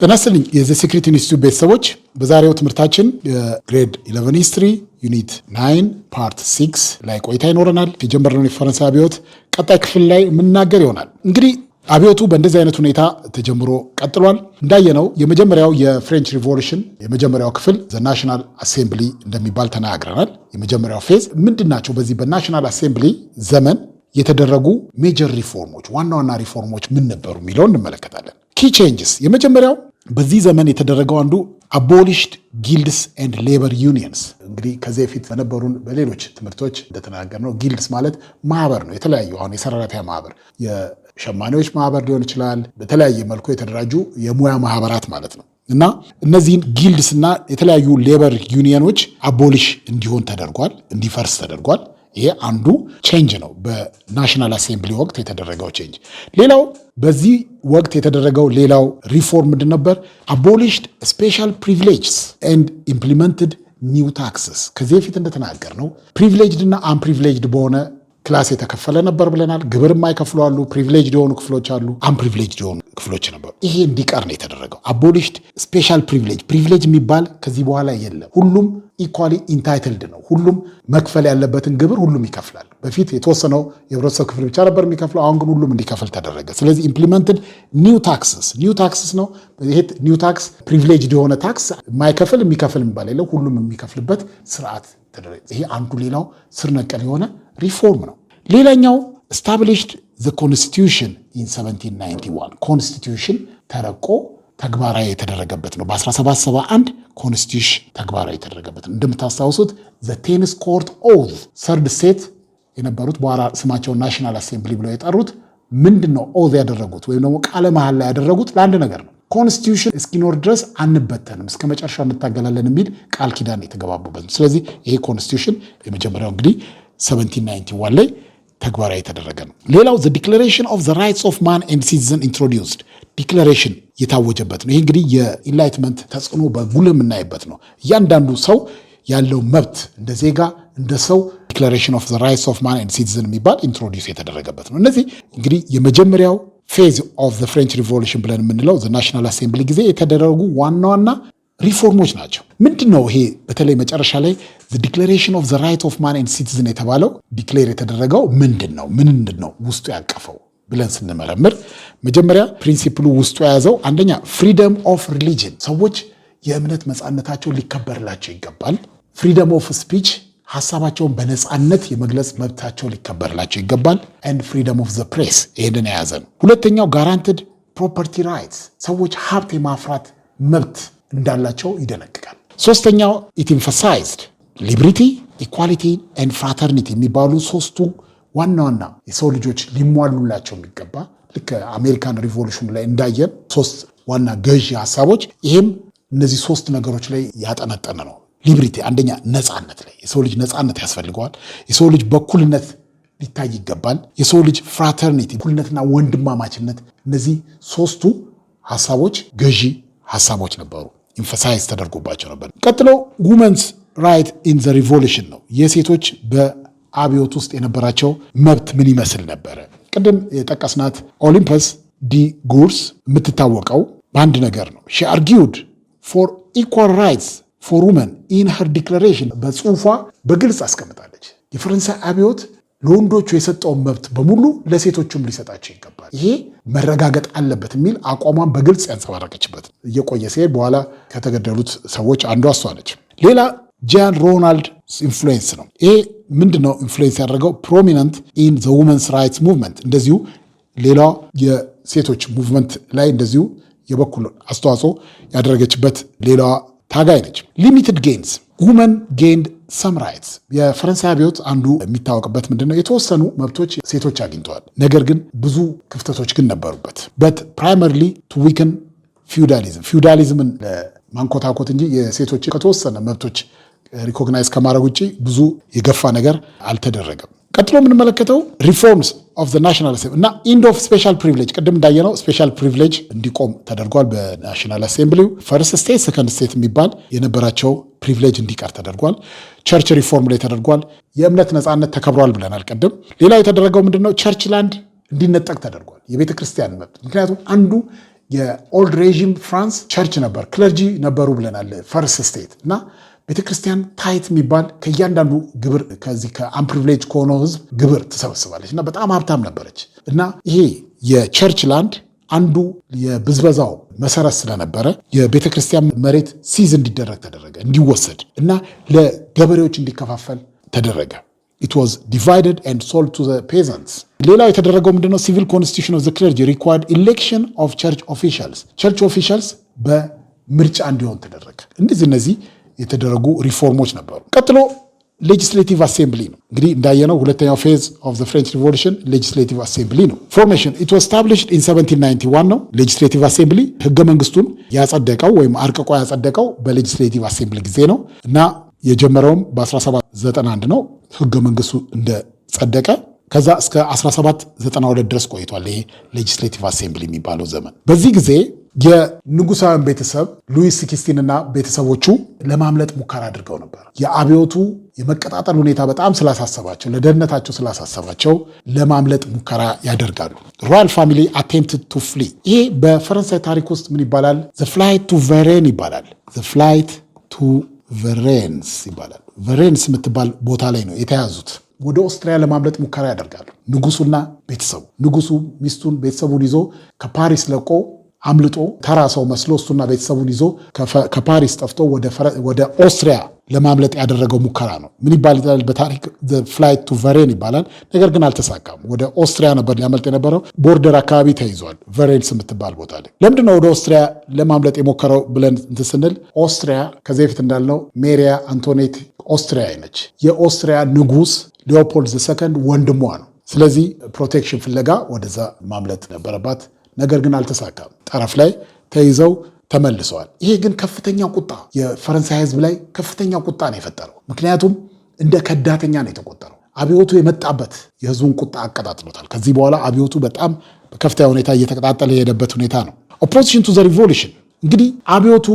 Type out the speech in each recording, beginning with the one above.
ተነስተልኝ የዘ ሲክሬት ኢንስቲትዩት ቤተሰቦች በዛሬው ትምህርታችን የግሬድ 11 ሂስትሪ ዩኒት 9 ፓርት 6 ላይ ቆይታ ይኖረናል። የጀመርነው የፈረንሳይ አብዮት ቀጣይ ክፍል ላይ የምናገር ይሆናል። እንግዲህ አብዮቱ በእንደዚህ አይነት ሁኔታ ተጀምሮ ቀጥሏል። እንዳየነው የመጀመሪያው የፍሬንች ሪቮሉሽን የመጀመሪያው ክፍል ዘ ናሽናል አሴምብሊ እንደሚባል ተናግረናል። የመጀመሪያው ፌዝ ምንድናቸው? በዚህ በናሽናል አሴምብሊ ዘመን የተደረጉ ሜጀር ሪፎርሞች ዋና ዋና ሪፎርሞች ምን ነበሩ የሚለውን እንመለከታለን። ኪ ቼንጅስ የመጀመሪያው በዚህ ዘመን የተደረገው አንዱ አቦሊሽድ ጊልድስ ኤንድ ሌበር ዩኒየንስ። እንግዲህ ከዚህ በፊት በነበሩን በሌሎች ትምህርቶች እንደተናገርነው ጊልድስ ማለት ማህበር ነው። የተለያዩ አሁን የሰራተኛ ማህበር፣ የሸማኔዎች ማህበር ሊሆን ይችላል። በተለያየ መልኩ የተደራጁ የሙያ ማህበራት ማለት ነው። እና እነዚህን ጊልድስ እና የተለያዩ ሌበር ዩኒየኖች አቦሊሽ እንዲሆን ተደርጓል፣ እንዲፈርስ ተደርጓል። ይሄ አንዱ ቼንጅ ነው፣ በናሽናል አሴምብሊ ወቅት የተደረገው ቼንጅ። ሌላው በዚህ ወቅት የተደረገው ሌላው ሪፎርም ምንድን ነበር? አቦሊሽድ ስፔሻል ፕሪቪሌጅስ ኤንድ ኢምፕሊመንትድ ኒው ታክስስ። ከዚህ በፊት እንደተናገር ነው ፕሪቪሌጅድ እና አንፕሪቪሌጅድ በሆነ ክላስ የተከፈለ ነበር ብለናል። ግብር የማይከፍሉ አሉ፣ ፕሪቪሌጅድ የሆኑ ክፍሎች አሉ፣ አንፕሪቪሌጅድ የሆኑ ክፍሎች ነበሩ። ይሄ እንዲቀር ነው የተደረገው። አቦሊሽድ ስፔሻል ፕሪቪሌጅ የሚባል ከዚህ በኋላ የለም። ሁሉም ኢኳሊ ኢንታይትልድ ነው። ሁሉም መክፈል ያለበትን ግብር ሁሉም ይከፍላል። በፊት የተወሰነው የህብረተሰብ ክፍል ብቻ ነበር የሚከፍለው። አሁን ግን ሁሉም እንዲከፍል ተደረገ። ስለዚህ ኢምፕሊመንትድ ኒው ታክስስ ነው። ይሄ ኒው ታክስ ፕሪቪሌጅድ የሆነ ታክስ የማይከፍል የሚከፍል የሚባል የለም። ሁሉም የሚከፍልበት ስርዓት ተደረገ። ይሄ አንዱ ሌላው ስር ነቀል የሆነ ሪፎርም ነው። ሌላኛው ስታብሊሽድ ዘ ኮንስቲቱሽን ኢን 1791 ኮንስቲቱሽን ተረቆ ተግባራዊ የተደረገበት ነው። በ1771 ኮንስቲቱሽን ተግባራዊ የተደረገበት ነው። እንደምታስታውሱት ዘ ቴንስ ኮርት ኦዝ ሰርድ ስቴት የነበሩት በኋላ ስማቸውን ናሽናል አሴምብሊ ብለው የጠሩት ምንድን ነው? ኦዝ ያደረጉት ወይም ደግሞ ቃለ መሐላ ላይ ያደረጉት ለአንድ ነገር ነው። ኮንስቲቱሽን እስኪኖር ድረስ አንበተንም፣ እስከ መጨረሻ እንታገላለን የሚል ቃል ኪዳን የተገባቡበት ነው። ስለዚህ ይሄ ኮንስቲቱሽን የመጀመሪያው እንግዲህ 1791 ላይ ተግባራዊ የተደረገ ነው። ሌላው ዘ ዲክላሬሽን ኦፍ ዘ ራይትስ ኦፍ ማን ኤንድ ሲቲዝን ኢንትሮዲውስድ ዲክላሬሽን የታወጀበት ነው። ይህ እንግዲህ የኢንላይትመንት ተጽዕኖ በጉልህ የምናይበት ነው። እያንዳንዱ ሰው ያለው መብት እንደ ዜጋ እንደ ሰው ዲክላሬሽን ኦፍ ዘ ራይትስ ኦፍ ማን ኤንድ ሲቲዝን የሚባል ኢንትሮዲውስ የተደረገበት ነው። እነዚህ እንግዲህ የመጀመሪያው ፌዝ ኦፍ ዘ ፍሬንች ሪቮሉሽን ብለን የምንለው ዘ ናሽናል አሴምብሊ ጊዜ የተደረጉ ዋና ዋና ሪፎርሞች ናቸው። ምንድን ነው ይሄ? በተለይ መጨረሻ ላይ ዲክላሬሽን ኦፍ ዘ ራይት ኦፍ ማን ኤንድ ሲቲዝን የተባለው ዲክሌር የተደረገው ምንድን ነው ውስጡ ያቀፈው ብለን ስንመረምር መጀመሪያ ፕሪንሲፕሉ ውስጡ የያዘው አንደኛ ፍሪደም ኦፍ ሪሊጅን፣ ሰዎች የእምነት ነፃነታቸው ሊከበርላቸው ይገባል። ፍሪደም ኦፍ ስፒች፣ ሀሳባቸውን በነፃነት የመግለጽ መብታቸው ሊከበርላቸው ይገባል። ኤንድ ፍሪደም ኦፍ ዘ ፕሬስ፣ ይሄንን የያዘ ነው። ሁለተኛው ጋራንትድ ፕሮፐርቲ ራይትስ፣ ሰዎች ሀብት የማፍራት መብት እንዳላቸው ይደነግጋል። ሶስተኛው ኢት ኤምፋሳይዝድ ሊብሪቲ ኢኳሊቲ ኤንድ ፍራተርኒቲ የሚባሉ ሶስቱ ዋና ዋና የሰው ልጆች ሊሟሉላቸው የሚገባ ልክ አሜሪካን ሪቮሉሽን ላይ እንዳየን ሶስት ዋና ገዢ ሀሳቦች፣ ይሄም እነዚህ ሶስት ነገሮች ላይ ያጠነጠነ ነው። ሊብሪቲ አንደኛ ነፃነት ላይ የሰው ልጅ ነፃነት ያስፈልገዋል። የሰው ልጅ በኩልነት ሊታይ ይገባል። የሰው ልጅ ፍራተርኒቲ እኩልነትና ወንድማማችነት፣ እነዚህ ሶስቱ ሀሳቦች ገዢ ሀሳቦች ነበሩ። ኢንፈሳይዝ ተደርጎባቸው ነበር። ቀጥሎ ውመንስ ራይት ኢን ዘ ሪቮሉሽን ነው። የሴቶች በአብዮት ውስጥ የነበራቸው መብት ምን ይመስል ነበረ? ቅድም የጠቀስናት ኦሊምፐስ ዲ ጉርስ የምትታወቀው በአንድ ነገር ነው። ሺ አርጊውድ ፎር ኢኳል ራይትስ ፎር ውመን ኢን ሄር ዲክላሬሽን፣ በጽሁፏ በግልጽ አስቀምጣለች። የፈረንሳይ አብዮት ለወንዶቹ የሰጠውን መብት በሙሉ ለሴቶቹም ሊሰጣቸው ይገባል፣ ይሄ መረጋገጥ አለበት የሚል አቋሟን በግልጽ ያንጸባረቀችበት። እየቆየ ሲሄድ በኋላ ከተገደሉት ሰዎች አንዷ እሷ ነች። ሌላ ጃን ሮናልድ ኢንፍሉዌንስ ነው። ይሄ ምንድን ነው ኢንፍሉዌንስ ያደረገው? ፕሮሚነንት ኢን ዘ ውመንስ ራይትስ ሙቭመንት፣ እንደዚሁ ሌላ የሴቶች ሙቭመንት ላይ እንደዚሁ የበኩል አስተዋጽኦ ያደረገችበት ሌላዋ ታጋይ ነች። ሊሚትድ ጌንስ ውመን ጌንድ ሰም ራይትስ። የፈረንሳይ አብዮት አንዱ የሚታወቅበት ምንድነው? የተወሰኑ መብቶች ሴቶች አግኝተዋል። ነገር ግን ብዙ ክፍተቶች ግን ነበሩበት። በት ፕራይመሪሊ ቱ ዊክን ፊውዳሊዝምን ለማንኮታኮት እንጂ የሴቶች ከተወሰነ መብቶች ሪኮግናይዝ ከማድረግ ውጭ ብዙ የገፋ ነገር አልተደረገም። ቀጥሎ የምንመለከተው ሪፎርምስ ኦፍ ዘ ናሽናል አሴምብሊ እና ኢንድ ኦፍ ስፔሻል ፕሪቪሌጅ። ቅድም እንዳየነው ስፔሻል ፕሪቪሌጅ እንዲቆም ተደርጓል። በናሽናል አሴምብሊው ፈርስት ስቴት ሰከንድ ስቴት የሚባል የነበራቸው ፕሪቪሌጅ እንዲቀር ተደርጓል። ቸርች ሪፎርም ላይ ተደርጓል። የእምነት ነፃነት ተከብሯል ብለናል ቅድም። ሌላው የተደረገው ምንድነው? ቸርች ላንድ እንዲነጠቅ ተደርጓል፣ የቤተ ክርስቲያን መብት። ምክንያቱም አንዱ የኦልድ ሬዥም ፍራንስ ቸርች ነበር፣ ክለርጂ ነበሩ ብለናል። ፈርስት ስቴት እና ቤተክርስቲያን ታይት የሚባል ከእያንዳንዱ ግብር ከዚህ ከአምፕሪቪሌጅ ከሆነው ህዝብ ግብር ትሰበስባለች እና በጣም ሀብታም ነበረች። እና ይሄ የቸርች ላንድ አንዱ የብዝበዛው መሰረት ስለነበረ የቤተክርስቲያን መሬት ሲዝ እንዲደረግ ተደረገ፣ እንዲወሰድ እና ለገበሬዎች እንዲከፋፈል ተደረገ። It was divided and sold to the peasants. ሌላው የተደረገው ምንድነው? Civil constitution of the clergy required election of church officials. Church officials በምርጫ እንዲሆን ተደረገ። እነዚህ የተደረጉ ሪፎርሞች ነበሩ። ቀጥሎ ሌጂስሌቲቭ አሴምብሊ ነው። እንግዲህ እንዳየነው ሁለተኛው ፌዝ ኦፍ ዘ ፍሬንች ሪቮሉሽን ሌጂስሌቲቭ አሴምብሊ ነው። ፎርሜሽን ኢት ዋዝ ስታብሊሽድ ኢን 1791 ነው። ሌጂስሌቲቭ አሴምብሊ ህገ መንግስቱን ያጸደቀው ወይም አርቅቆ ያጸደቀው በሌጂስሌቲቭ አሴምብሊ ጊዜ ነው እና የጀመረውም በ1791 ነው። ህገ መንግስቱ እንደጸደቀ ከዛ እስከ 1792 ድረስ ቆይቷል። ይሄ ሌጂስሌቲቭ አሴምብሊ የሚባለው ዘመን። በዚህ ጊዜ የንጉሳውያን ቤተሰብ ሉዊስ 16 እና ቤተሰቦቹ ለማምለጥ ሙከራ አድርገው ነበር። የአብዮቱ የመቀጣጠል ሁኔታ በጣም ስላሳሰባቸው፣ ለደህንነታቸው ስላሳሰባቸው ለማምለጥ ሙከራ ያደርጋሉ። ሮያል ፋሚሊ አቴምፕትድ ቱ ፍሊ። ይሄ በፈረንሳይ ታሪክ ውስጥ ምን ይባላል? ዘ ፍላይት ቱ ቨሬን ይባላል። ዘ ፍላይት ቱ ቨሬንስ ይባላል። ቨሬንስ የምትባል ቦታ ላይ ነው የተያዙት። ወደ ኦስትሪያ ለማምለጥ ሙከራ ያደርጋሉ ንጉሱና ቤተሰቡ። ንጉሱ ሚስቱን ቤተሰቡን ይዞ ከፓሪስ ለቆ አምልጦ ተራ ሰው መስሎ እሱና ቤተሰቡን ይዞ ከፓሪስ ጠፍቶ ወደ ኦስትሪያ ለማምለጥ ያደረገው ሙከራ ነው። ምን ይባላል በታሪክ? ፍላይት ቱ ቨሬን ይባላል። ነገር ግን አልተሳካም። ወደ ኦስትሪያ ነበር ሊያመልጥ የነበረው። ቦርደር አካባቢ ተይዟል፣ ቨሬንስ የምትባል ቦታ ላይ። ለምንድነው ወደ ኦስትሪያ ለማምለጥ የሞከረው ብለን እንትን ስንል ኦስትሪያ ከዚህ በፊት እንዳልነው ሜሪያ አንቶኔት ኦስትሪያ ነች። የኦስትሪያ ንጉስ ሊዮፖልድ II ወንድሟ ነው። ስለዚህ ፕሮቴክሽን ፍለጋ ወደዛ ማምለጥ ነበረባት። ነገር ግን አልተሳካም። ጠረፍ ላይ ተይዘው ተመልሰዋል። ይሄ ግን ከፍተኛ ቁጣ የፈረንሳይ ህዝብ ላይ ከፍተኛ ቁጣ ነው የፈጠረው። ምክንያቱም እንደ ከዳተኛ ነው የተቆጠረው። አብዮቱ የመጣበት የህዝቡን ቁጣ አቀጣጥሎታል። ከዚህ በኋላ አብዮቱ በጣም በከፍተኛ ሁኔታ እየተቀጣጠለ የሄደበት ሁኔታ ነው። ኦፖዚሽን ቱ ዘ ሪቮሉሽን። እንግዲህ አብዮቱ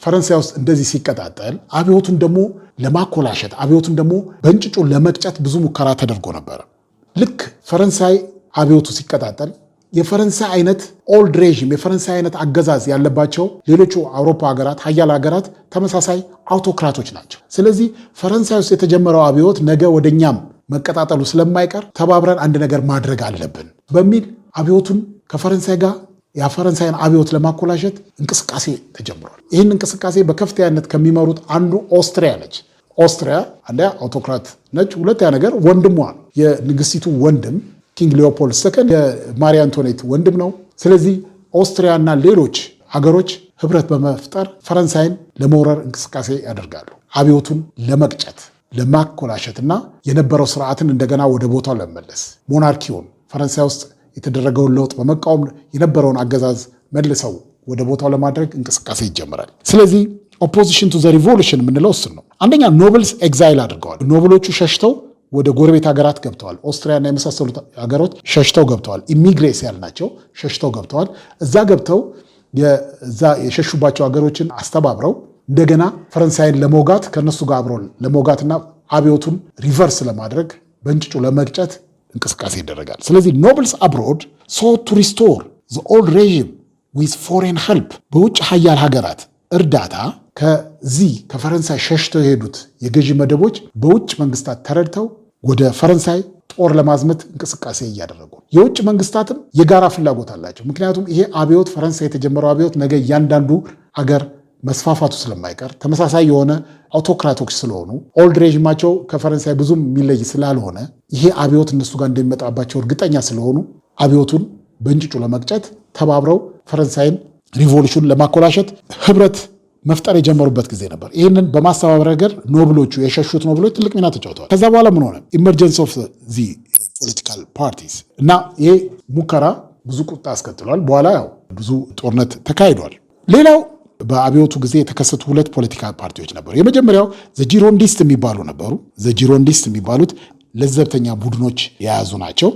ፈረንሳይ ውስጥ እንደዚህ ሲቀጣጠል አብዮቱን ደግሞ ለማኮላሸት አብዮቱን ደግሞ በእንጭጩ ለመቅጨት ብዙ ሙከራ ተደርጎ ነበር። ልክ ፈረንሳይ አብዮቱ ሲቀጣጠል የፈረንሳይ አይነት ኦልድ ሬዥም የፈረንሳይ አይነት አገዛዝ ያለባቸው ሌሎቹ አውሮፓ ሀገራት ሀያል ሀገራት ተመሳሳይ አውቶክራቶች ናቸው። ስለዚህ ፈረንሳይ ውስጥ የተጀመረው አብዮት ነገ ወደኛም መቀጣጠሉ ስለማይቀር ተባብረን አንድ ነገር ማድረግ አለብን በሚል አብዮቱን ከፈረንሳይ ጋር የፈረንሳይን አብዮት ለማኮላሸት እንቅስቃሴ ተጀምሯል። ይህን እንቅስቃሴ በከፍተኛነት ከሚመሩት አንዱ ኦስትሪያ ነች። ኦስትሪያ አንደኛ አውቶክራት ነች፣ ሁለተኛ ነገር ወንድሟ ነው። የንግስቲቱ ወንድም ኪንግ ሊዮፖልድ II የማሪ አንቶኔት ወንድም ነው። ስለዚህ ኦስትሪያና ሌሎች አገሮች ህብረት በመፍጠር ፈረንሳይን ለመውረር እንቅስቃሴ ያደርጋሉ። አብዮቱን ለመቅጨት ለማኮላሸትና የነበረው ስርዓትን እንደገና ወደ ቦታው ለመመለስ ሞናርኪውን ፈረንሳይ ውስጥ የተደረገውን ለውጥ በመቃወም የነበረውን አገዛዝ መልሰው ወደ ቦታው ለማድረግ እንቅስቃሴ ይጀምራል። ስለዚህ ኦፖዚሽን ቱ ዘ ሪቮሉሽን የምንለው እሱን ነው። አንደኛ ኖብልስ ኤግዛይል አድርገዋል። ኖብሎቹ ሸሽተው ወደ ጎረቤት ሀገራት ገብተዋል። ኦስትሪያና የመሳሰሉት ሀገሮች ሸሽተው ገብተዋል። ኢሚግሬስ ያልናቸው ሸሽተው ገብተዋል። እዛ ገብተው እዛ የሸሹባቸው ሀገሮችን አስተባብረው እንደገና ፈረንሳይን ለመውጋት ከነሱ ጋር አብሮ ለመውጋትና አብዮቱን ሪቨርስ ለማድረግ በእንጭጩ ለመግጨት እንቅስቃሴ ይደረጋል። ስለዚህ ኖብልስ አብሮድ ሶ ቱ ሪስቶር ዘ ኦልድ ሬዥም ዊዝ ፎሬን ሄልፕ በውጭ ሀያል ሀገራት እርዳታ ከዚህ ከፈረንሳይ ሸሽተው የሄዱት የገዢ መደቦች በውጭ መንግስታት ተረድተው ወደ ፈረንሳይ ጦር ለማዝመት እንቅስቃሴ እያደረጉ የውጭ መንግስታትም የጋራ ፍላጎት አላቸው። ምክንያቱም ይሄ አብዮት ፈረንሳይ የተጀመረው አብዮት ነገ እያንዳንዱ አገር መስፋፋቱ ስለማይቀር ተመሳሳይ የሆነ አውቶክራቶች ስለሆኑ ኦልድ ሬዥማቸው ከፈረንሳይ ብዙም የሚለይ ስላልሆነ ይሄ አብዮት እነሱ ጋር እንደሚመጣባቸው እርግጠኛ ስለሆኑ አብዮቱን በእንጭጩ ለመቅጨት ተባብረው ፈረንሳይን ሪቮሉሽን ለማኮላሸት ህብረት መፍጠር የጀመሩበት ጊዜ ነበር። ይህንን በማስተባበር ነገር ኖብሎቹ የሸሹት ኖብሎች ትልቅ ሚና ተጫውተዋል። ከዛ በኋላ ምን ሆነ? ኢመርጀንስ ኦፍ ዚ ፖለቲካል ፓርቲስ እና ይሄ ሙከራ ብዙ ቁጣ አስከትሏል። በኋላ ያው ብዙ ጦርነት ተካሂዷል። ሌላው በአብዮቱ ጊዜ የተከሰቱ ሁለት ፖለቲካ ፓርቲዎች ነበሩ። የመጀመሪያው ዘጂሮንዲስት የሚባሉ ነበሩ። ዘጂሮንዲስት የሚባሉት ለዘብተኛ ቡድኖች የያዙ ናቸው።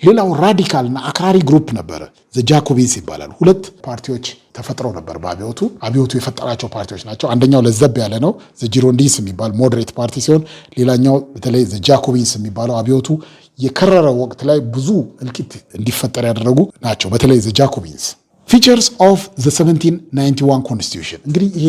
ሌላው ራዲካልና አክራሪ ግሩፕ ነበረ፣ ዘጃኮቢንስ ይባላሉ። ሁለት ፓርቲዎች ተፈጥረው ነበር በአብዮቱ። አብዮቱ የፈጠራቸው ፓርቲዎች ናቸው። አንደኛው ለዘብ ያለ ነው፣ ዘጂሮንዲንስ የሚባል ሞዴሬት ፓርቲ ሲሆን፣ ሌላኛው በተለይ ዘጃኮቢንስ የሚባለው አብዮቱ የከረረ ወቅት ላይ ብዙ እልቂት እንዲፈጠር ያደረጉ ናቸው። በተለይ ዘጃኮቢንስ ፊቸርስ ኦፍ ዘ 1791 ኮንስቲቱሽን እንግዲህ ይሄ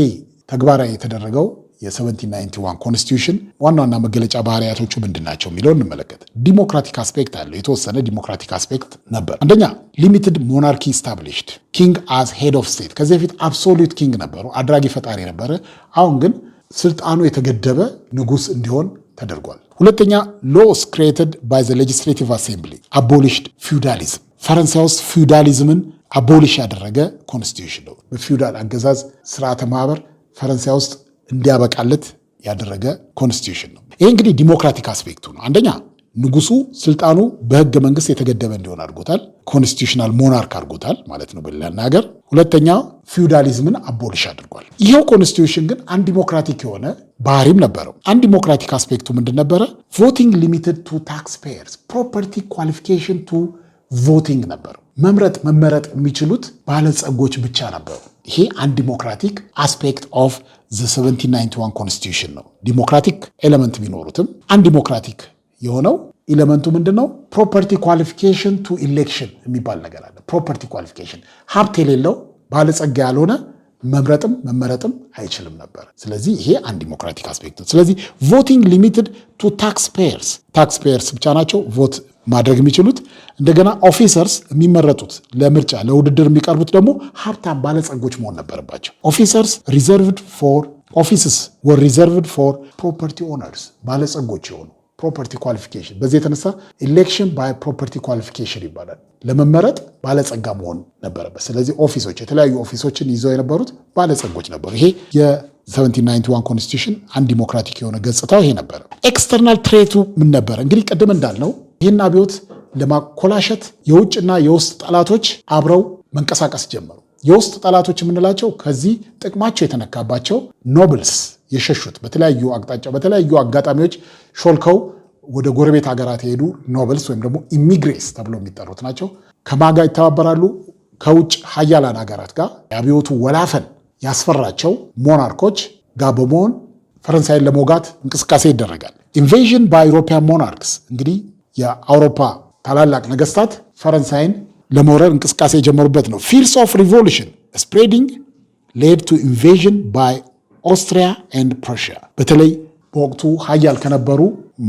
ተግባራዊ የተደረገው የ1791 ኮንስቲቱሽን ዋና ዋና መገለጫ ባህሪያቶቹ ምንድን ናቸው የሚለው እንመለከት። ዲሞክራቲክ አስፔክት አለው። የተወሰነ ዲሞክራቲክ አስፔክት ነበር። አንደኛ ሊሚትድ ሞናርኪ ስታብሊሽድ ኪንግ አዝ ሄድ ኦፍ ስቴት። ከዚህ በፊት አብሶሉት ኪንግ ነበሩ፣ አድራጊ ፈጣሪ ነበረ። አሁን ግን ስልጣኑ የተገደበ ንጉስ እንዲሆን ተደርጓል። ሁለተኛ ሎስ ክሪኤትድ ባይ ዘ ሌጂስሌቲቭ አሴምብሊ አቦሊሽድ ፊውዳሊዝም። ፈረንሳይ ውስጥ ፊውዳሊዝምን አቦሊሽ ያደረገ ኮንስቲቱሽን ነው። በፊውዳል አገዛዝ ስርዓተ ማህበር ፈረንሳይ ውስጥ እንዲያበቃለት ያደረገ ኮንስቲቱሽን ነው። ይሄ እንግዲህ ዲሞክራቲክ አስፔክቱ ነው። አንደኛ ንጉሱ ስልጣኑ በህገ መንግስት የተገደበ እንዲሆን አድርጎታል። ኮንስቲቱሽናል ሞናርክ አድርጎታል ማለት ነው በሌላ ነገር። ሁለተኛ ፊውዳሊዝምን አቦሊሽ አድርጓል። ይሄው ኮንስቲቱሽን ግን አንዲሞክራቲክ የሆነ ባህሪም ነበረው። አንዲሞክራቲክ አስፔክቱ ምንድን ነበረ? ቮቲንግ ሊሚትድ ቱ ታክስ ፔየርስ ፕሮፐርቲ ኳሊፊኬሽን ቱ ቮቲንግ ነበረው። መመረጥ የሚችሉት ባለጸጎች ብቻ ነበሩ። ይሄ አንዲሞክራቲክ አስፔክት ኦፍ ዘ 1791 ኮንስቲቱሽን ነው። ዲሞክራቲክ ኤሌመንት ቢኖሩትም አንዲሞክራቲክ የሆነው ኤሌመንቱ ምንድን ነው? ፕሮፐርቲ ኳሊፊኬሽን ቱ ኢሌክሽን የሚባል ነገር አለ። ፕሮፐርቲ ኳሊፊኬሽን ሀብት የሌለው ባለጸጋ ያልሆነ መምረጥም መመረጥም አይችልም ነበር። ስለዚህ ይሄ አንዲሞክራቲክ አስፔክት ነው። ስለዚህ ቮቲንግ ሊሚትድ ቱ ታክስ ፔየርስ ብቻ ናቸው ቮት ማድረግ የሚችሉት። እንደገና ኦፊሰርስ የሚመረጡት ለምርጫ ለውድድር የሚቀርቡት ደግሞ ሀብታም ባለጸጎች መሆን ነበረባቸው። ኦፊስስ ወር ሪዘርቭድ ፎር ፕሮፐርቲ ኦነርስ ባለጸጎች የሆኑ ፕሮፐርቲ ኳሊፊኬሽን። በዚህ የተነሳ ኢሌክሽን ባይ ፕሮፐርቲ ኳሊፊኬሽን ይባላል። ለመመረጥ ባለጸጋ መሆን ነበረበት። ስለዚህ ኦፊሶች የተለያዩ ኦፊሶችን ይዘው የነበሩት ባለጸጎች ነበሩ። ይሄ የ1791 ኮንስቲቱሽን አንዲሞክራቲክ የሆነ ገጽታው ይሄ ነበረ። ኤክስተርናል ትሬቱ ምን ነበረ? እንግዲህ ቅድም እንዳልነው ይህን አብዮት ለማኮላሸት የውጭና የውስጥ ጠላቶች አብረው መንቀሳቀስ ጀመሩ። የውስጥ ጠላቶች የምንላቸው ከዚህ ጥቅማቸው የተነካባቸው ኖብልስ የሸሹት በተለያዩ አቅጣጫ በተለያዩ አጋጣሚዎች ሾልከው ወደ ጎረቤት ሀገራት የሄዱ ኖብልስ ወይም ደግሞ ኢሚግሬስ ተብሎ የሚጠሩት ናቸው። ከማጋ ይተባበራሉ? ከውጭ ሀያላን ሀገራት ጋር የአብዮቱ ወላፈን ያስፈራቸው ሞናርኮች ጋር በመሆን ፈረንሳይን ለመውጋት እንቅስቃሴ ይደረጋል። ኢንቬዥን በአውሮፓን ሞናርክስ እንግዲህ የአውሮፓ ታላላቅ ነገስታት ፈረንሳይን ለመውረር እንቅስቃሴ የጀመሩበት ነው። ፊርስ ኦፍ ሪቮሉሽን ስፕሬዲንግ ሌድ ቱ ኢንቬዥን ባይ ኦስትሪያ ኤንድ ፕሩሺያ። በተለይ በወቅቱ ሀያል ከነበሩ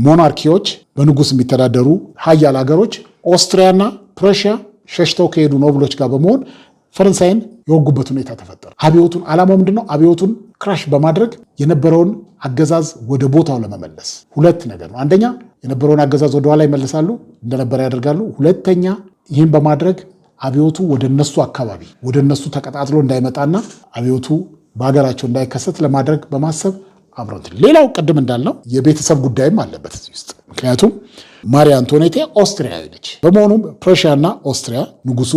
ሞናርኪዎች በንጉስ የሚተዳደሩ ሀያል ሀገሮች ኦስትሪያና ፕሩሺያ ሸሽተው ከሄዱ ኖብሎች ጋር በመሆን ፈረንሳይን የወጉበት ሁኔታ ተፈጠረ። አብዮቱን ዓላማው ምንድነው? አብዮቱን ክራሽ በማድረግ የነበረውን አገዛዝ ወደ ቦታው ለመመለስ ሁለት ነገር ነው። አንደኛ የነበረውን አገዛዝ ወደ ኋላ ይመልሳሉ፣ እንደነበረ ያደርጋሉ። ሁለተኛ ይህን በማድረግ አብዮቱ ወደ እነሱ አካባቢ ወደ እነሱ ተቀጣጥሎ እንዳይመጣና አብዮቱ በሀገራቸው እንዳይከሰት ለማድረግ በማሰብ አብረውት። ሌላው ቅድም እንዳልነው የቤተሰብ ጉዳይም አለበት እዚህ ውስጥ። ምክንያቱም ማሪ አንቶኔቴ ኦስትሪያዊ ነች። በመሆኑም ፕሩሺያና ኦስትሪያ ንጉሱ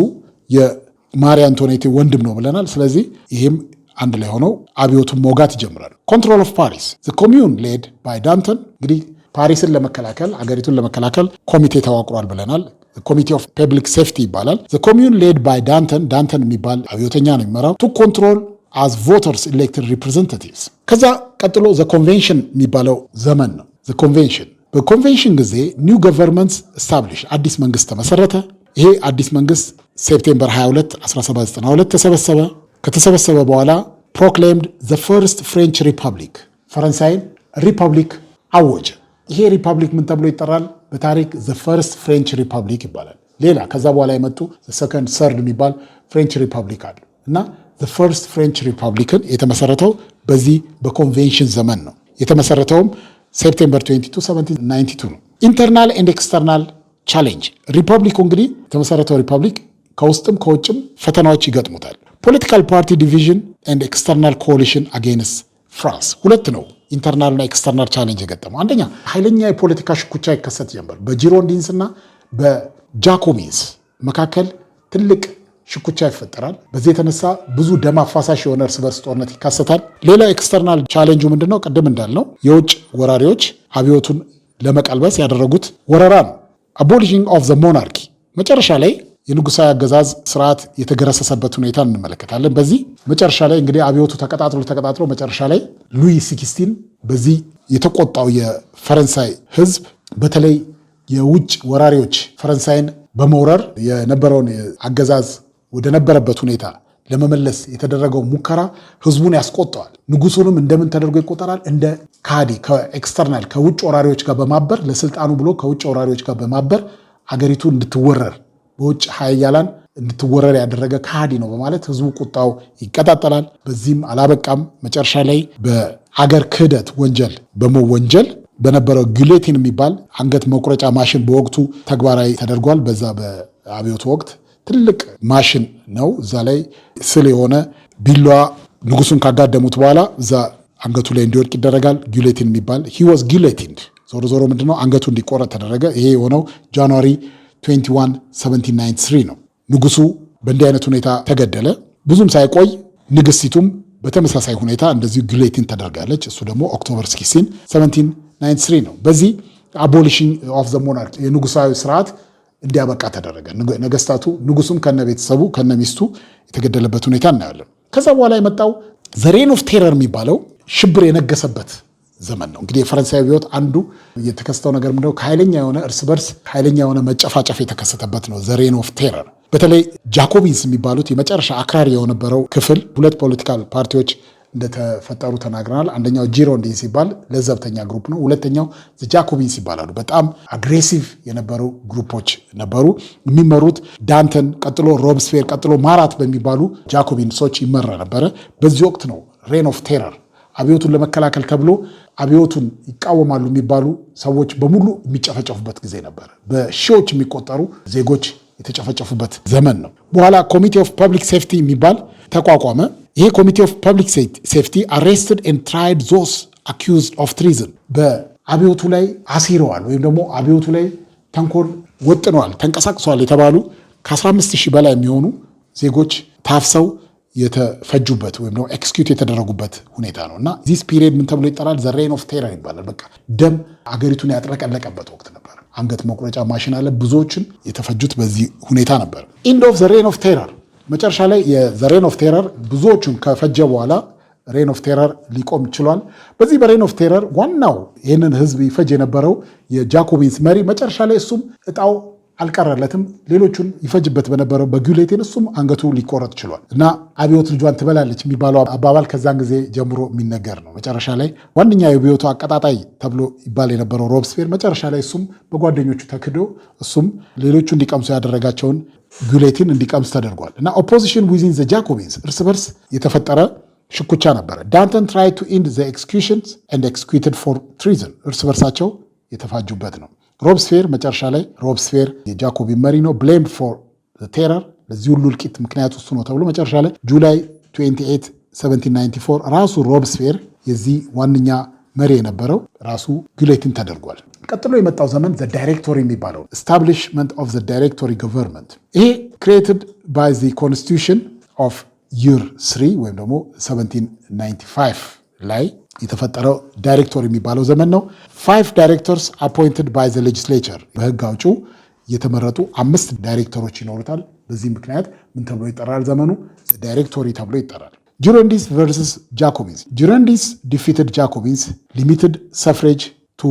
የማሪ አንቶኔቴ ወንድም ነው ብለናል። ስለዚህ ይህም አንድ ላይ ሆነው አብዮቱን መውጋት ይጀምራሉ። ኮንትሮል ኦፍ ፓሪስ ዘ ኮሚዩን ሌድ ባይ ዳንተን። እንግዲህ ፓሪስን ለመከላከል አገሪቱን ለመከላከል ኮሚቴ ተዋቅሯል ብለናል። ኮሚቴ ኦፍ ፐብሊክ ሴፍቲ ይባላል። ዘ ኮሚዩን ሌድ ባይ ዳንተን የሚባል አብዮተኛ ነው የሚመራው። ቱ ኮንትሮል አዝ ቮተርስ ኤሌክትድ ሪፕሬዘንታቲቭስ። ከዛ ቀጥሎ ዘ ኮንቬንሽን የሚባለው ዘመን ነው። ዘ ኮንቬንሽን በኮንቬንሽን ጊዜ ኒው ገቨርንመንትስ ስታብሊሽ አዲስ መንግስት ተመሰረተ። ይሄ አዲስ መንግስት ሴፕቴምበር 22 1792 ተሰበሰበ። ከተሰበሰበ በኋላ ፕሮክሌምድ ዘ ፈርስት ፍሬንች ሪፐብሊክ ፈረንሳይን ሪፐብሊክ አወጀ። ይሄ ሪፐብሊክ ምን ተብሎ ይጠራል? በታሪክ ዘ ፈርስት ፍሬንች ሪፐብሊክ ይባላል። ሌላ ከዛ በኋላ የመጡ ሰከንድ ሰርድ የሚባል ፍሬንች ሪፐብሊክ አሉ እና ዘ ፈርስት ፍሬንች ሪፐብሊክን የተመሰረተው በዚህ በኮንቬንሽን ዘመን ነው። የተመሰረተውም ሴፕቴምበር 22 1792 ነው። ኢንተርናል ኤንድ ኤክስተርናል ቻሌንጅ ሪፐብሊኩ እንግዲህ የተመሰረተው ሪፐብሊክ ከውስጥም ከውጭም ፈተናዎች ይገጥሙታል። ፖለቲካል ፓርቲ ዲቪዥን ኤንድ ኤክስተርናል ኮሊሽን አጌንስት ፍራንስ። ሁለት ነው ኢንተርናልና ኤክስተርናል ቻሌንጅ የገጠመው። አንደኛ ኃይለኛ የፖለቲካ ሽኩቻ ይከሰት ጀመር። በጂሮንዲንስ እና በጃኮቢንስ መካከል ትልቅ ሽኩቻ ይፈጠራል። በዚህ የተነሳ ብዙ ደም አፋሳሽ የሆነ እርስ በርስ ጦርነት ይካሰታል። ሌላው ኤክስተርናል ቻሌንጁ ምንድነው? ቅድም እንዳልነው የውጭ ወራሪዎች አብዮቱን ለመቀልበስ ያደረጉት ወረራ ነው። አቦሊሽንግ ኦፍ ዘ ሞናርኪ መጨረሻ ላይ የንጉሳዊ አገዛዝ ስርዓት የተገረሰሰበት ሁኔታ እንመለከታለን። በዚህ መጨረሻ ላይ እንግዲህ አብዮቱ ተቀጣጥሎ መጨረሻ ላይ ሉዊ 16 በዚህ የተቆጣው የፈረንሳይ ህዝብ በተለይ የውጭ ወራሪዎች ፈረንሳይን በመውረር የነበረውን አገዛዝ ወደ ነበረበት ሁኔታ ለመመለስ የተደረገው ሙከራ ህዝቡን ያስቆጣዋል። ንጉሱንም እንደምን ተደርጎ ይቆጠራል? እንደ ካዲ ከኤክስተርናል ከውጭ ወራሪዎች ጋር በማበር ለስልጣኑ ብሎ ከውጭ ወራሪዎች ጋር በማበር አገሪቱ እንድትወረር በውጭ ኃያላን እንድትወረር ያደረገ ካዲ ነው በማለት ህዝቡ ቁጣው ይቀጣጠላል። በዚህም አላበቃም። መጨረሻ ላይ በአገር ክህደት ወንጀል በመወንጀል በነበረው ጊሎቲን የሚባል አንገት መቁረጫ ማሽን በወቅቱ ተግባራዊ ተደርጓል። በዛ በአብዮቱ ወቅት ትልቅ ማሽን ነው። እዛ ላይ ስል የሆነ ቢላዋ ንጉሱን ካጋደሙት በኋላ እዛ አንገቱ ላይ እንዲወድቅ ይደረጋል። ጊሎቲን የሚባል he was guillotined። ዞሮ ዞሮ ምንድነው አንገቱ እንዲቆረጥ ተደረገ። ይሄ የሆነው ጃንዋሪ 21 1793 ነው። ንጉሱ በእንዲህ አይነት ሁኔታ ተገደለ። ብዙም ሳይቆይ ንግስቲቱም በተመሳሳይ ሁኔታ እንደዚሁ ጊሎቲን ተደርጋለች። እሱ ደግሞ ኦክቶበር 16 1793 ነው። በዚህ አቦሊሽን ኦፍ ዘ ሞናርኪ የንጉሳዊ ስርዓት እንዲያበቃ ተደረገ። ነገስታቱ ንጉሱም ከነቤተሰቡ ከነሚስቱ የተገደለበት ሁኔታ እናያለን። ከዛ በኋላ የመጣው ዘ ሬን ኦፍ ቴረር የሚባለው ሽብር የነገሰበት ዘመን ነው። እንግዲህ የፈረንሳይ አብዮት አንዱ የተከሰተው ነገር ምንድነው? ከኃይለኛ የሆነ እርስ በርስ ኃይለኛ የሆነ መጨፋጨፍ የተከሰተበት ነው። ዘ ሬን ኦፍ ቴረር በተለይ ጃኮቢንስ የሚባሉት የመጨረሻ አክራሪ የነበረው ክፍል ሁለት ፖለቲካል ፓርቲዎች እንደተፈጠሩ ተናግረናል። አንደኛው ጂሮንዲን ሲባል ለዘብተኛ ግሩፕ ነው። ሁለተኛው ጃኮቢንስ ይባላሉ። በጣም አግሬሲቭ የነበሩ ግሩፖች ነበሩ። የሚመሩት ዳንተን፣ ቀጥሎ ሮብስፌር፣ ቀጥሎ ማራት በሚባሉ ጃኮቢንሶች ይመራ ነበረ። በዚህ ወቅት ነው ሬን ኦፍ ቴረር አብዮቱን ለመከላከል ተብሎ አብዮቱን ይቃወማሉ የሚባሉ ሰዎች በሙሉ የሚጨፈጨፉበት ጊዜ ነበር። በሺዎች የሚቆጠሩ ዜጎች የተጨፈጨፉበት ዘመን ነው። በኋላ ኮሚቴ ኦፍ ፐብሊክ ሴፍቲ የሚባል ተቋቋመ። ይሄ ኮሚቴ ኦፍ ፐብሊክ ሴፍቲ አሬስትድ ኤንድ ትራይድ ዞስ አኪውዝድ ኦፍ ትሪዝን በአብዮቱ ላይ አሲረዋል ወይም ደግሞ አብዮቱ ላይ ተንኮል ወጥነዋል፣ ተንቀሳቅሰዋል የተባሉ ከ15,000 በላይ የሚሆኑ ዜጎች ታፍሰው የተፈጁበት ወይም ደግሞ ኤክስኪዩት የተደረጉበት ሁኔታ ነው እና ዚስ ፒሪየድ ምን ተብሎ ይጠራል? ዘ ሬን ኦፍ ቴረር ይባላል። በቃ ደም አገሪቱን ያጥለቀለቀበት ወቅት ነበር። አንገት መቁረጫ ማሽን አለ። ብዙዎችን የተፈጁት በዚህ ሁኔታ ነበር። ኢንድ ኦፍ ዘ ሬን ኦፍ ቴረር መጨረሻ ላይ የዘ ሬን ኦፍ ቴረር ብዙዎቹን ከፈጀ በኋላ ሬን ኦፍ ቴረር ሊቆም ችሏል። በዚህ በሬን ኦፍ ቴረር ዋናው ይህንን ህዝብ ይፈጅ የነበረው የጃኮቢንስ መሪ መጨረሻ ላይ እሱም እጣው አልቀረለትም። ሌሎቹን ይፈጅበት በነበረው በጊሎቲን እሱም አንገቱ ሊቆረጥ ችሏል እና አብዮት ልጇን ትበላለች የሚባለው አባባል ከዛን ጊዜ ጀምሮ የሚነገር ነው። መጨረሻ ላይ ዋነኛ የአብዮቱ አቀጣጣይ ተብሎ ይባል የነበረው ሮብስፌር መጨረሻ ላይ እሱም በጓደኞቹ ተክዶ እሱም ሌሎቹ እንዲቀምሱ ያደረጋቸውን ጊሎቲን እንዲቀምስ ተደርጓል እና ኦፖዚሽን ዊዚን ዘ ጃኮቢንስ እርስ በርስ የተፈጠረ ሽኩቻ ነበረ። ዳንተን ትራይ ቱ ኢንድ ዘ ኤክስኪዩሽንስ ኤንድ ኤክስኪዩትድ ፎር ትሪዝን እርስ በርሳቸው የተፋጁበት ነው። ሮብስፌር መጨረሻ ላይ ሮብስፌር የጃኮቢን መሪ ነው። ብሌምድ ፎር ቴረር ለዚህ ሁሉ እልቂት ምክንያቱ እሱ ነው ተብሎ መጨረሻ ላይ ጁላይ 28 1794 ራሱ ሮብስፌር የዚህ ዋነኛ መሪ የነበረው ራሱ ጊሎቲን ተደርጓል። ቀጥሎ የመጣው ዘመን ዘ ዳይሬክቶሪ የሚባለው ኤስታብሊሽመንት ኦፍ ዘ ዳይሬክቶሪ ገቨርንመንት ይሄ ክሪኤትድ ባይ ዘ ኮንስቲቱሽን ኦፍ ይር 3 ወይም ደግሞ 1795 ላይ የተፈጠረው ዳይሬክቶሪ የሚባለው ዘመን ነው። 5 ዳይሬክተርስ አፖይንትድ ባይ ዘ ሌጅስሌቸር በህግ አውጪው የተመረጡ 5 ዳይሬክተሮች ይኖሩታል። በዚህ ምክንያት ምን ተብሎ ይጠራል? ዘመኑ ዳይሬክቶሪ ተብሎ ይጠራል። ጂሮንዲስ ቨርሰስ ጃኮቢንስ ጂሮንዲስ ዲፊትድ ጃኮቢንስ ሊሚትድ ሰፍሬጅ ቱ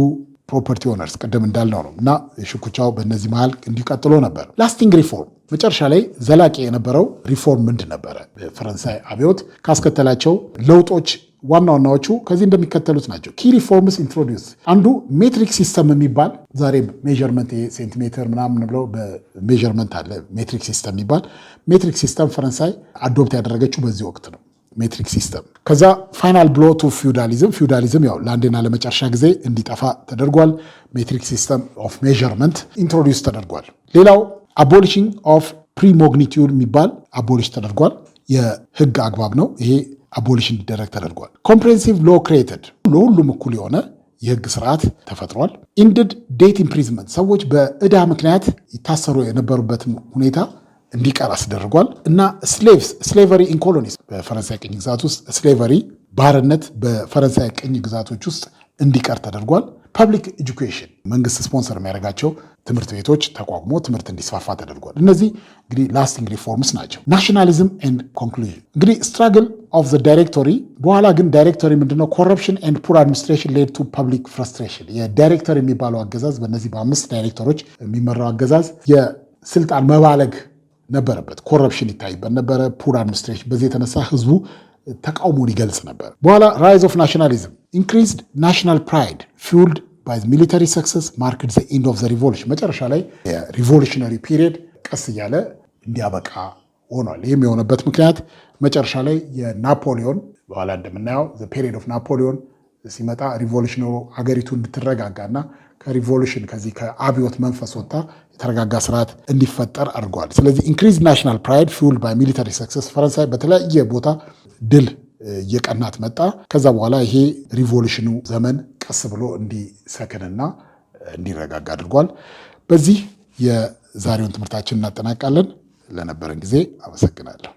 ፕሮፐርቲ ኦነርስ ቅድም እንዳልነው ነው እና ሽኩቻው በእነዚህ መሃል እንዲቀጥሎ ነበር። ላስቲንግ ሪፎርም መጨረሻ ላይ ዘላቂ የነበረው ሪፎርም ምንድን ነበረ? በፈረንሳይ አብዮት ካስከተላቸው ለውጦች ዋና ዋናዎቹ ከዚህ እንደሚከተሉት ናቸው። ኪ ሪፎርምስ ኢንትሮዲውስ አንዱ ሜትሪክ ሲስተም የሚባል ዛሬ ሜዥርመንት ሴንቲሜትር ምናምን ብለው በሜዥርመንት አለ ሜትሪክ ሲስተም የሚባል ሜትሪክ ሲስተም ፈረንሳይ አዶፕት ያደረገችው በዚህ ወቅት ነው። ሜትሪክ ሲስተም ከዛ ፋይናል ብሎ ቱ ፊውዳሊዝም ያው ለአንዴና ለመጨረሻ ጊዜ እንዲጠፋ ተደርጓል። ሜትሪክ ሲስተም ኦፍ ሜዥርመንት ኢንትሮዲውስ ተደርጓል። ሌላው አቦሊሽንግ ኦፍ ፕሪሞግኒቲዩድ የሚባል አቦሊሽ ተደርጓል። የህግ አግባብ ነው ይሄ አቦሊሽ እንዲደረግ ተደርጓል። ኮምፕሬሄንሲቭ ሎ ክሬትድ ለሁሉም እኩል የሆነ የህግ ስርዓት ተፈጥሯል። ኢንድድ ዴት ኢምፕሪዝመንት ሰዎች በዕዳ ምክንያት ይታሰሩ የነበሩበትን ሁኔታ እንዲቀር አስደርጓል እና ስሌቨሪ ኢን ኮሎኒስ በፈረንሳይ ቅኝ ግዛት ውስጥ ስሌቨሪ ባርነት በፈረንሳይ ቅኝ ግዛቶች ውስጥ እንዲቀር ተደርጓል። ፐብሊክ ኤጁኬሽን መንግስት ስፖንሰር የሚያደርጋቸው ትምህርት ቤቶች ተቋቁሞ ትምህርት እንዲስፋፋ ተደርጓል። እነዚህ እንግዲህ ላስቲንግ ሪፎርምስ ናቸው። ናሽናሊዝም ኤንድ ኮንክሉዥን እንግዲህ ስትራግል ኦፍ ዘ ዳይሬክቶሪ በኋላ ግን ዳይሬክቶሪ ምንድነው? ኮረፕሽን ኤንድ ፑር አድሚኒስትሬሽን ሌድ ቱ ፐብሊክ ፍረስትሬሽን የዳይሬክተር የሚባለው አገዛዝ በእነዚህ በ5 ዳይሬክተሮች የሚመራው አገዛዝ የስልጣን መባለግ ነበረበት። ኮረፕሽን ይታይበት ነበረ፣ ፑር አድሚኒስትሬሽን። በዚህ የተነሳ ህዝቡ ተቃውሞን ይገልጽ ነበር። በኋላ ራይዝ ኦፍ ናሽናሊዝም ኢንክሪዝድ ናሽናል ፕራይድ ፊውልድ ባይ ሚሊተሪ ሰክሰስ ማርክድ ዘ ኤንድ ኦፍ ዘ ሪቮሉሽን። መጨረሻ ላይ የሪቮሉሽነሪ ፒሪየድ ቀስ እያለ እንዲያበቃ ሆኗል። ይህም የሆነበት ምክንያት መጨረሻ ላይ የናፖሊዮን በኋላ እንደምናየው ዘ ፔሪየድ ኦፍ ናፖሊዮን ሲመጣ ሪቮሉሽኑ ሀገሪቱ እንድትረጋጋና ከሪቮሉሽን ከዚህ ከአብዮት መንፈስ ወጥታ የተረጋጋ ስርዓት እንዲፈጠር አድርጓል። ስለዚህ ኢንክሪዝ ናሽናል ፕራይድ ፊውልድ ባይ ሚሊተሪ ሰክሰስ፣ ፈረንሳይ በተለያየ ቦታ ድል እየቀናት መጣ። ከዛ በኋላ ይሄ ሪቮሉሽኑ ዘመን ቀስ ብሎ እንዲሰክንና እንዲረጋጋ አድርጓል። በዚህ የዛሬውን ትምህርታችን እናጠናቃለን። ለነበረን ጊዜ አመሰግናለሁ።